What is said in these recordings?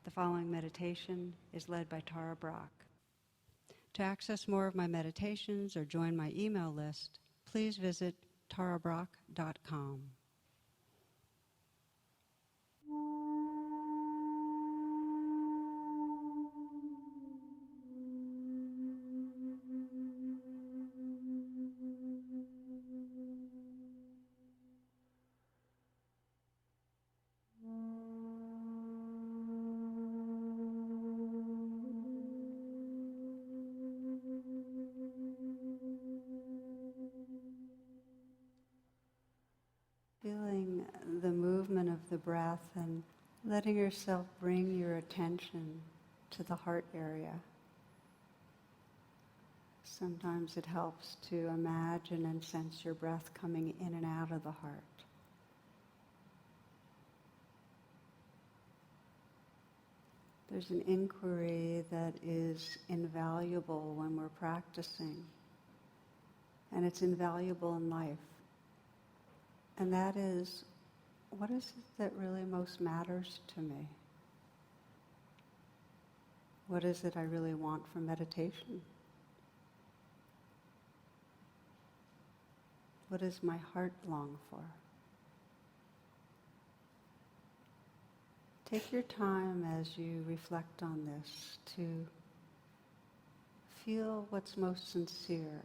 The following meditation is led by Tara Brach. To access more of my meditations or join my email list, please visit tarabrach.com. Feeling the movement of the breath and letting yourself bring your attention to the heart area. Sometimes it helps to imagine and sense your breath coming in and out of the heart. There's an inquiry that is invaluable when we're practicing, and it's invaluable in life. And that is, what is it that really most matters to me? What is it I really want from meditation? What does my heart long for? Take your time as you reflect on this to feel what's most sincere.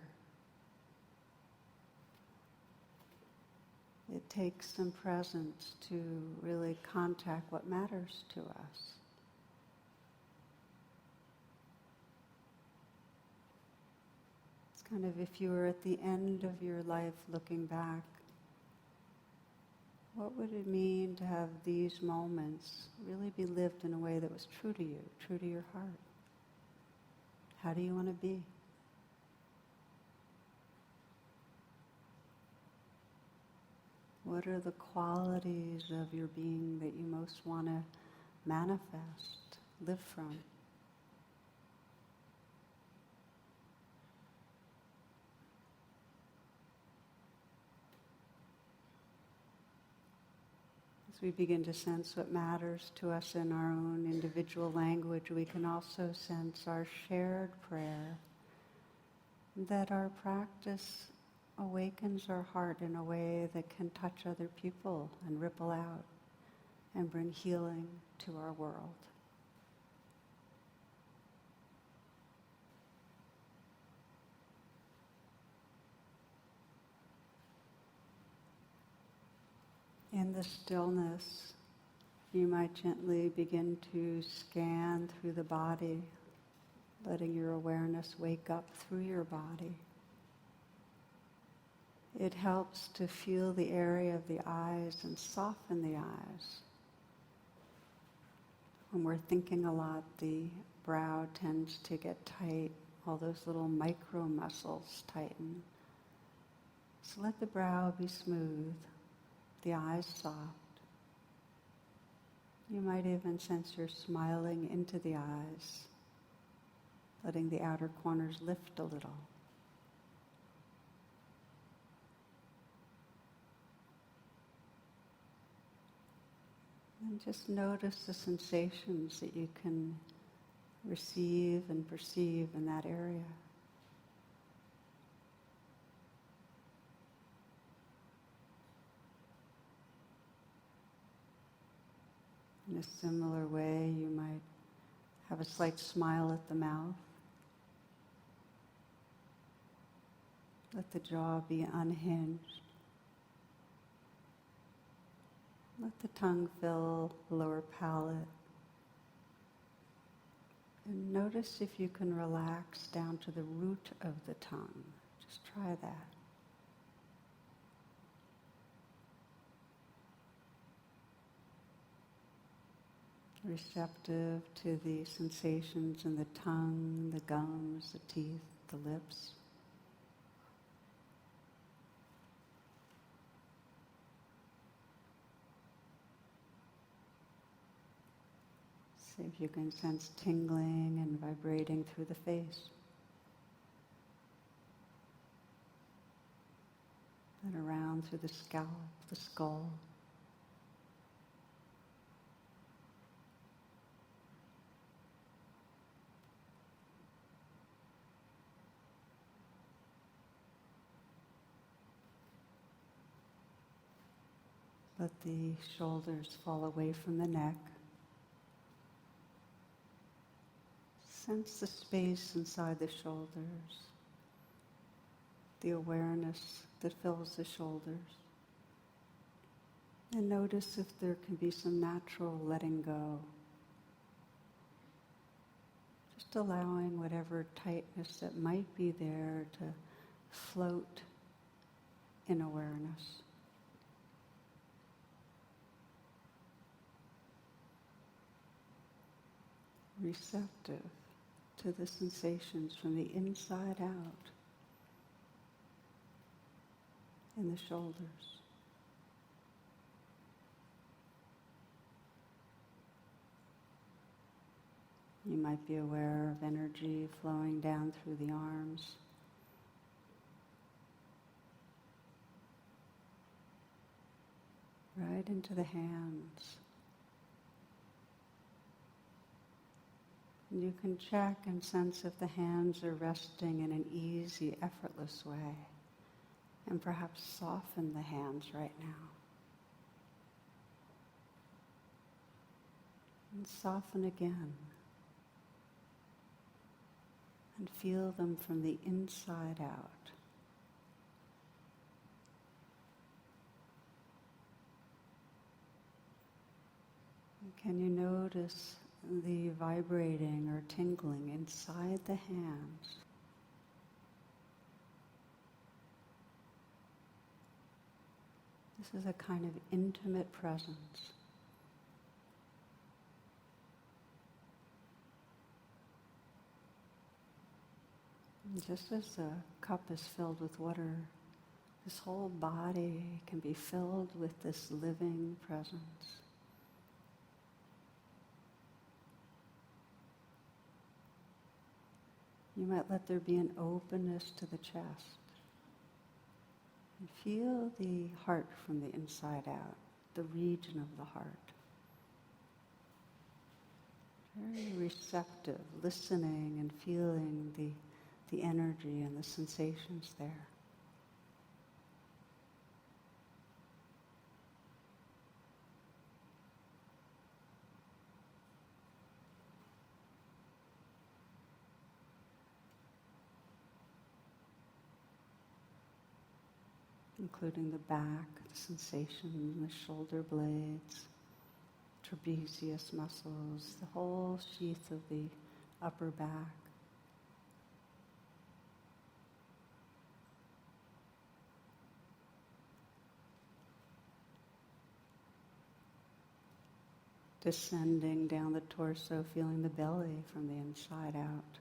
It takes some presence to really contact what matters to us. It's kind of if you were at the end of your life looking back, what would it mean to have these moments really be lived in a way that was true to you, true to your heart? How do you want to be? What are the qualities of your being that you most want to manifest, live from? As we begin to sense what matters to us in our own individual language, we can also sense our shared prayer, that our practice awakens our heart in a way that can touch other people and ripple out and bring healing to our world. In the stillness, you might gently begin to scan through the body, letting your awareness wake up through your body. It helps to feel the area of the eyes and soften the eyes. When we're thinking a lot, the brow tends to get tight. All those little micro muscles tighten. So let the brow be smooth, the eyes soft. You might even sense you're smiling into the eyes, letting the outer corners lift a little. And just notice the sensations that you can receive and perceive in that area. In a similar way, you might have a slight smile at the mouth. Let the jaw be unhinged. Let the tongue fill the lower palate. And notice if you can relax down to the root of the tongue. Just try that. Receptive to the sensations in the tongue, the gums, the teeth, the lips. See if you can sense tingling and vibrating through the face. And around through the scalp, the skull. Let the shoulders fall away from the neck. Sense the space inside the shoulders, the awareness that fills the shoulders. And notice if there can be some natural letting go. Just allowing whatever tightness that might be there to float in awareness. Receptive to the sensations from the inside out in the shoulders. You might be aware of energy flowing down through the arms. Right into the hands. And you can check and sense if the hands are resting in an easy, effortless way. And perhaps soften the hands right now. And soften again. And feel them from the inside out. And can you notice the vibrating or tingling inside the hands? This is a kind of intimate presence. And just as a cup is filled with water, this whole body can be filled with this living presence. You might let there be an openness to the chest. And feel the heart from the inside out, the region of the heart. Very receptive, listening and feeling the energy and the sensations there. Including the back, the sensation in the shoulder blades, trapezius muscles, the whole sheath of the upper back. Descending down the torso, feeling the belly from the inside out.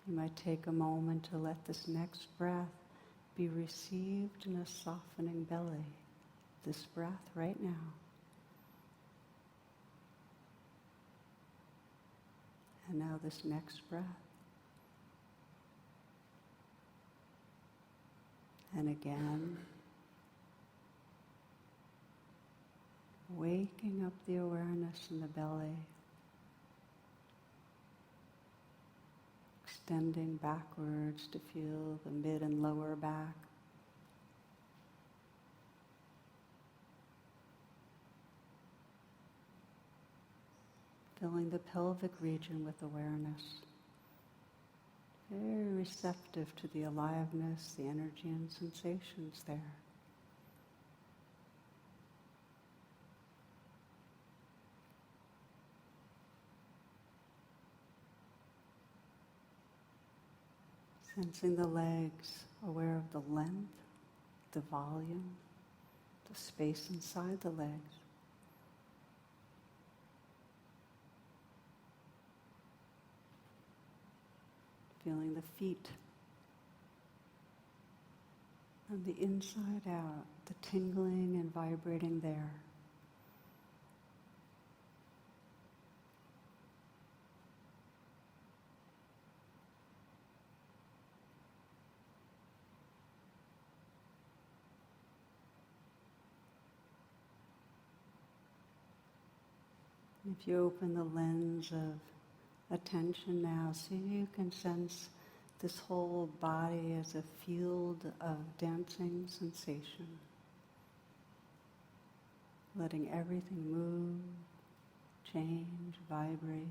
You might take a moment to let this next breath be received in a softening belly. This breath right now. And now this next breath. And again. Waking up the awareness in the belly. Extending backwards to feel the mid and lower back. Filling the pelvic region with awareness. Very receptive to the aliveness, the energy and sensations there. Sensing the legs, aware of the length, the volume, the space inside the legs. Feeling the feet and the inside out, the tingling and vibrating there. If you open the lens of attention now, so you can sense this whole body as a field of dancing sensation. letting everything move, change, vibrate,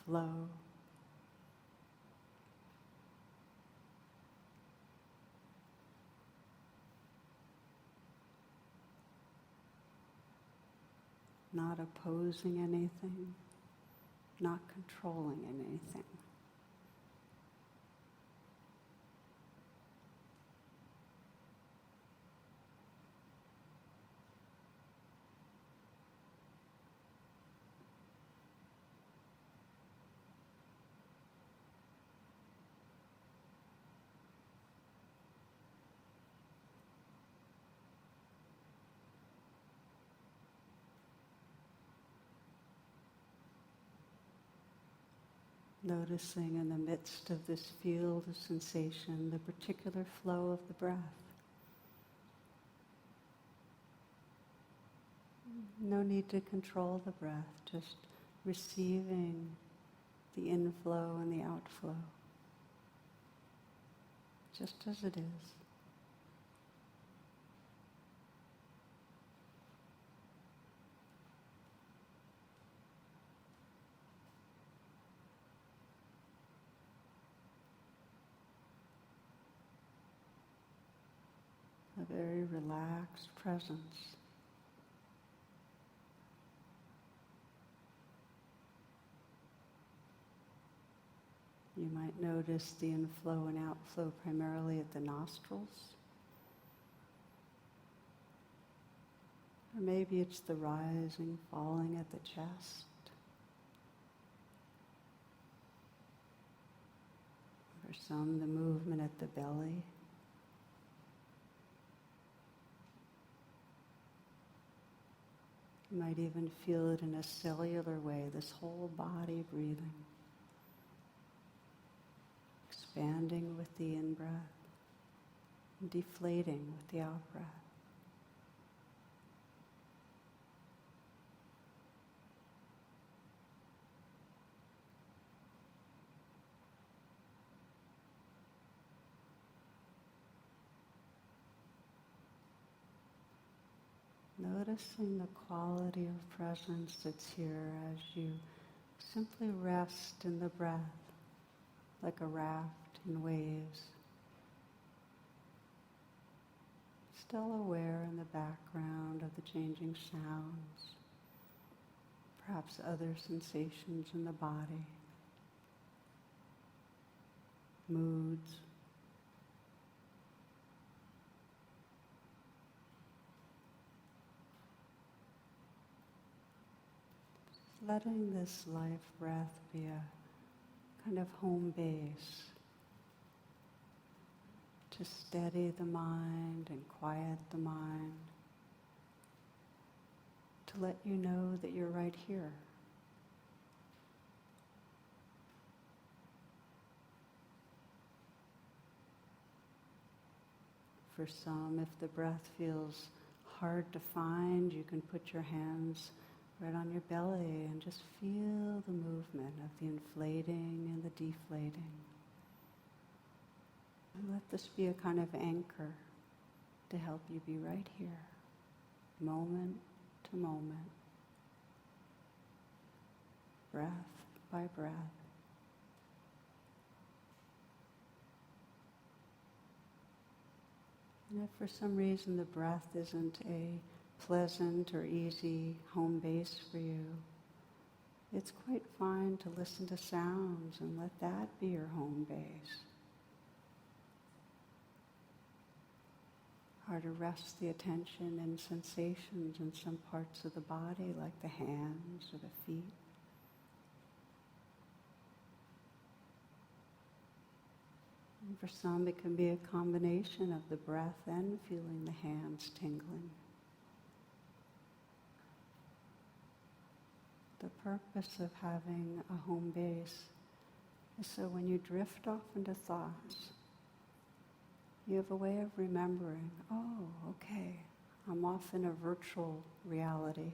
flow. Not opposing anything, not controlling anything. Noticing in the midst of this field of sensation the particular flow of the breath. No need to control the breath, just receiving the inflow and the outflow, just as it is. A very relaxed presence. You might notice the inflow and outflow primarily at the nostrils. Or maybe it's the rising, falling at the chest. For some, the movement at the belly. You might even feel it in a cellular way, this whole body breathing. Expanding with the in-breath, and deflating with the out-breath. Noticing the quality of presence that's here as you simply rest in the breath like a raft in waves. Still aware in the background of the changing sounds, perhaps other sensations in the body, moods. Letting this life breath be a kind of home base to steady the mind and quiet the mind, to let you know that you're right here. For some, if the breath feels hard to find, you can put your hands right on your belly and just feel the movement of the inflating and the deflating. And let this be a kind of anchor to help you be right here, moment to moment, breath by breath. And if for some reason the breath isn't a pleasant or easy home base for you, it's quite fine to listen to sounds and let that be your home base. Or to rest the attention in sensations in some parts of the body, like the hands or the feet. And for some, it can be a combination of the breath and feeling the hands tingling. The purpose of having a home base is so when you drift off into thoughts, you have a way of remembering, oh, okay, I'm off in a virtual reality.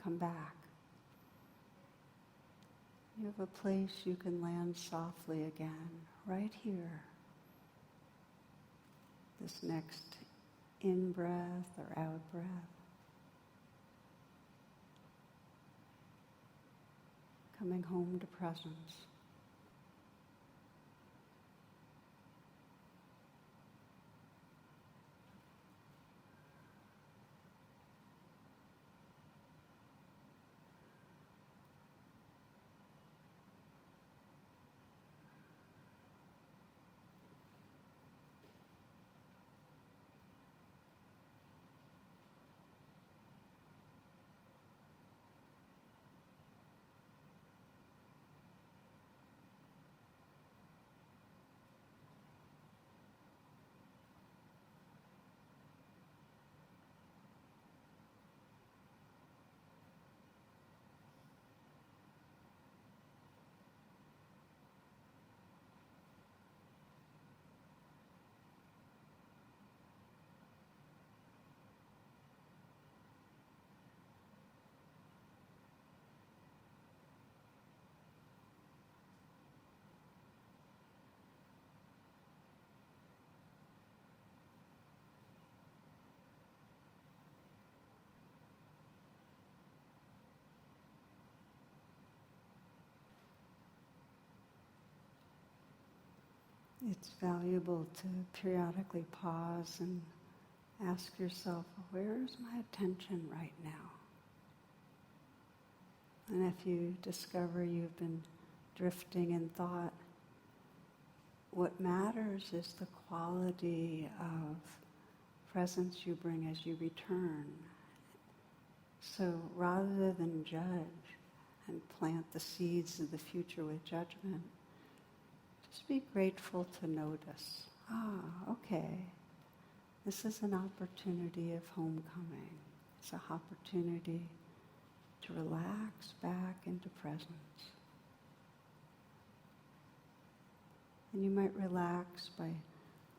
Come back. You have a place you can land softly again, right here. This next in-breath or out-breath. coming home to presence. It's valuable to periodically pause and ask yourself, where's my attention right now? And if you discover you've been drifting in thought, what matters is the quality of presence you bring as you return. So rather than judge and plant the seeds of the future with judgment, just be grateful to notice. Okay. This is an opportunity of homecoming. It's an opportunity to relax back into presence. And you might relax by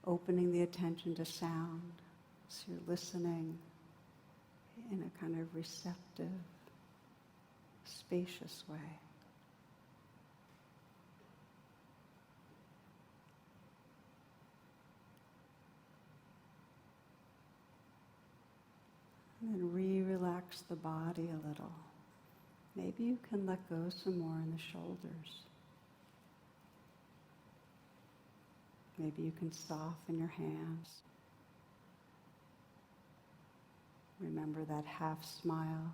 opening the attention to sound. So you're listening in a kind of receptive, spacious way. And then re-relax the body a little. Maybe you can let go some more in the shoulders. Maybe you can soften your hands. Remember that half smile.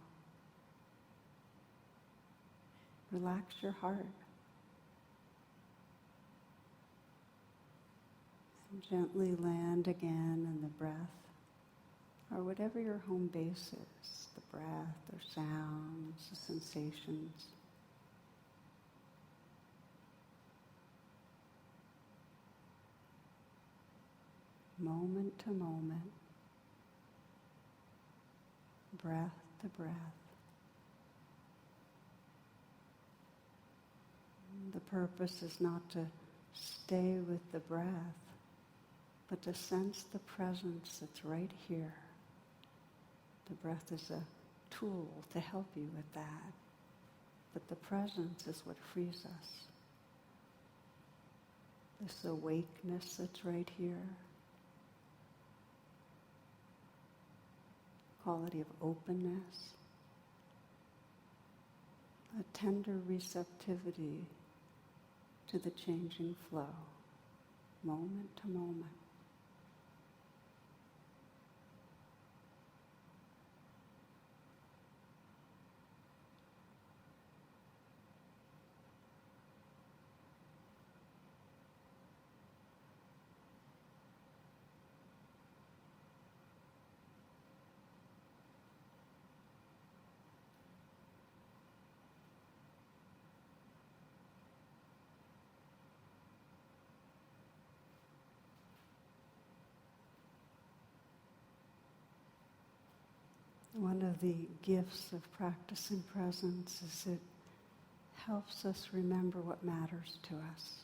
Relax your heart. And gently land again in the breath, or whatever your home base is, the breath or sounds, the sensations. Moment to moment, breath to breath. The purpose is not to stay with the breath, but to sense the presence that's right here. The breath is a tool to help you with that, but the presence is what frees us. This awakeness that's right here, quality of openness, a tender receptivity to the changing flow, moment to moment. One of the gifts of practicing presence is it helps us remember what matters to us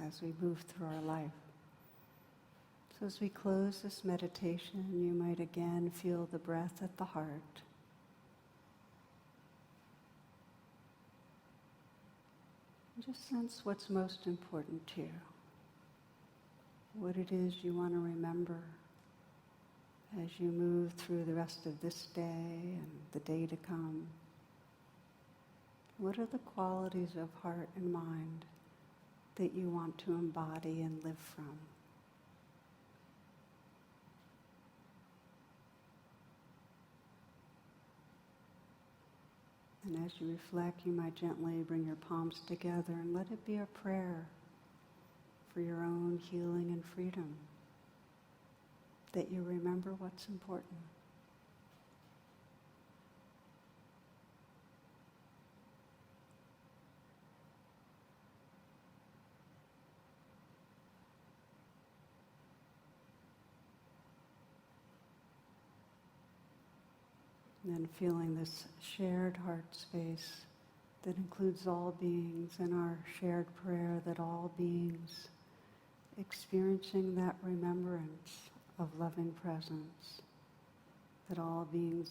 as we move through our life. So as we close this meditation, you might again feel the breath at the heart. And just sense what's most important to you, what it is you want to remember as you move through the rest of this day and the day to come. What are the qualities of heart and mind that you want to embody and live from? And as you reflect, you might gently bring your palms together and let it be a prayer for your own healing and freedom, that you remember what's important. And then feeling this shared heart space that includes all beings, and our shared prayer that all beings experiencing that remembrance of loving presence, that all beings